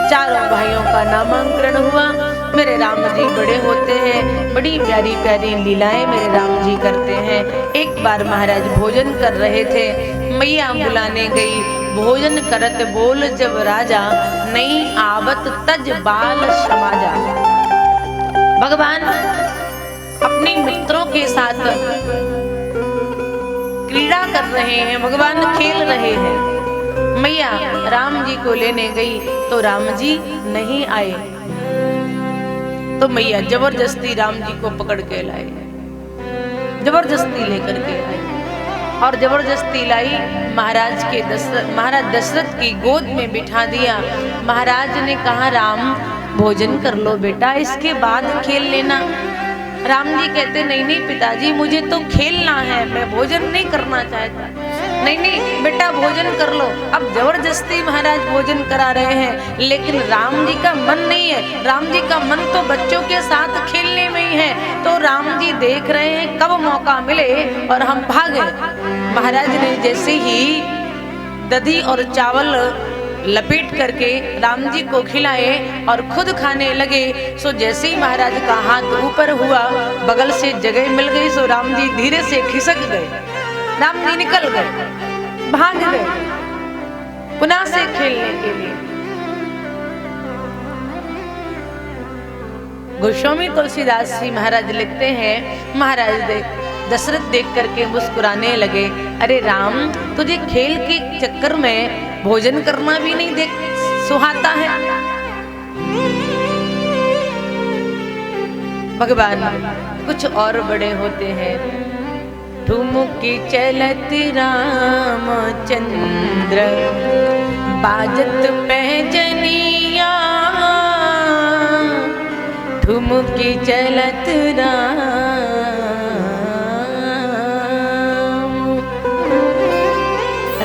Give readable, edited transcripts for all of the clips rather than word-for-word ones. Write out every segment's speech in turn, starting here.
चारों भाइयों का नामांकन हुआ। मेरे राम जी बड़े होते हैं, बड़ी प्यारी प्यारी लीलाएं मेरे राम जी करते हैं। एक बार महाराज भोजन कर रहे थे, मैया बुलाने गई। भोजन करत बोल जब राजा, नहीं आवत तज बाल समाजा। भगवान अपने मित्रों के साथ क्रीड़ा कर रहे हैं, भगवान खेल रहे हैं। मैया राम जी को लेने गई तो राम जी नहीं आए, तो मैया जबरदस्ती राम जी को पकड़ के लाए, जबरदस्ती लेकर के आई और जबरदस्ती लाई महाराज दशरथ की गोद में बिठा दिया। महाराज ने कहा राम भोजन कर लो बेटा, इसके बाद खेल लेना। राम जी कहते नहीं नहीं पिताजी, मुझे तो खेलना है, मैं भोजन नहीं करना चाहता। नहीं नहीं बेटा भोजन कर लो। अब जबरदस्ती महाराज भोजन करा रहे हैं, लेकिन राम जी का मन नहीं है। राम जी का मन तो बच्चों के साथ खेलने में ही है। तो राम जी देख रहे हैं कब मौका मिले और हम भागे। महाराज ने जैसे ही दही और चावल लपेट करके राम जी को खिलाए और खुद खाने लगे, सो जैसे ही महाराज का हाथ ऊपर हुआ, बगल से जगह मिल गई, सो राम जी धीरे से खिसक गए। राम जी निकल गए, भाग गए पुनः से खेलने के लिए। गोस्वामी तुलसीदास जी महाराज लिखते हैं, महाराज दशरथ देख करके मुस्कुराने लगे, अरे राम तुझे खेल के चक्कर में भोजन करना भी नहीं देख सुहाता है। भगवान कुछ और बड़े होते हैं। ठुमुकी चलत रामचंद्र, बाजत पैजनिया, ठुमुकी चलत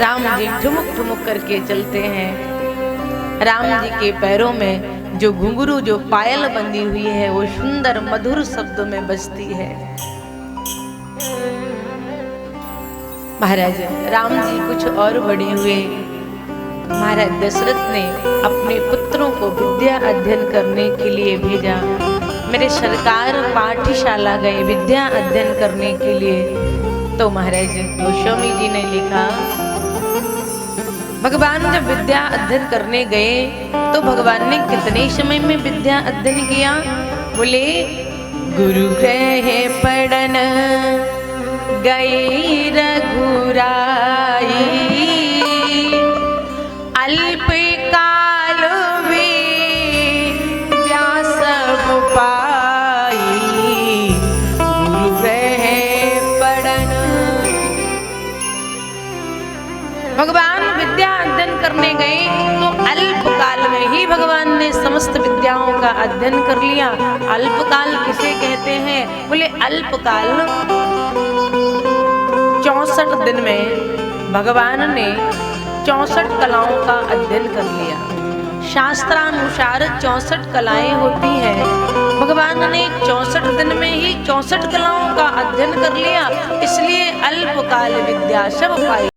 राम जी ठुमुक ठुमुक करके चलते हैं। राम जी के पैरों में जो घुंघरू, जो पायल बंधी हुई है, वो सुंदर मधुर शब्दों में बजती है। महाराज राम जी कुछ और बड़े हुए। महाराज दशरथ ने अपने पुत्रों को विद्या अध्ययन करने के लिए भेजा। मेरे सरकार पाठशाला गए विद्या अध्ययन करने के लिए। तो महाराज गोस्वामी जी ने लिखा, भगवान जब विद्या अध्ययन करने गए तो भगवान ने कितने समय में विद्या अध्ययन किया? बोले गुरु ग्रह पढ़न गई रघुराई, अल्प काल विद्या सब पाई, गुरु ग्रह पढ़न। भगवान विद्या अध्ययन करने गए तो अल्प काल में ही भगवान ने समस्त विद्याओं का अध्ययन कर लिया। अल्पकाल किसे कहते हैं? बोले अल्पकाल 64 दिन में भगवान ने 64 कलाओं का अध्ययन कर लिया। शास्त्रानुसार 64 कलाएं होती हैं। भगवान ने 64 दिन में ही 64 कलाओं का अध्ययन कर लिया, इसलिए अल्पकाल विद्या सब पाई।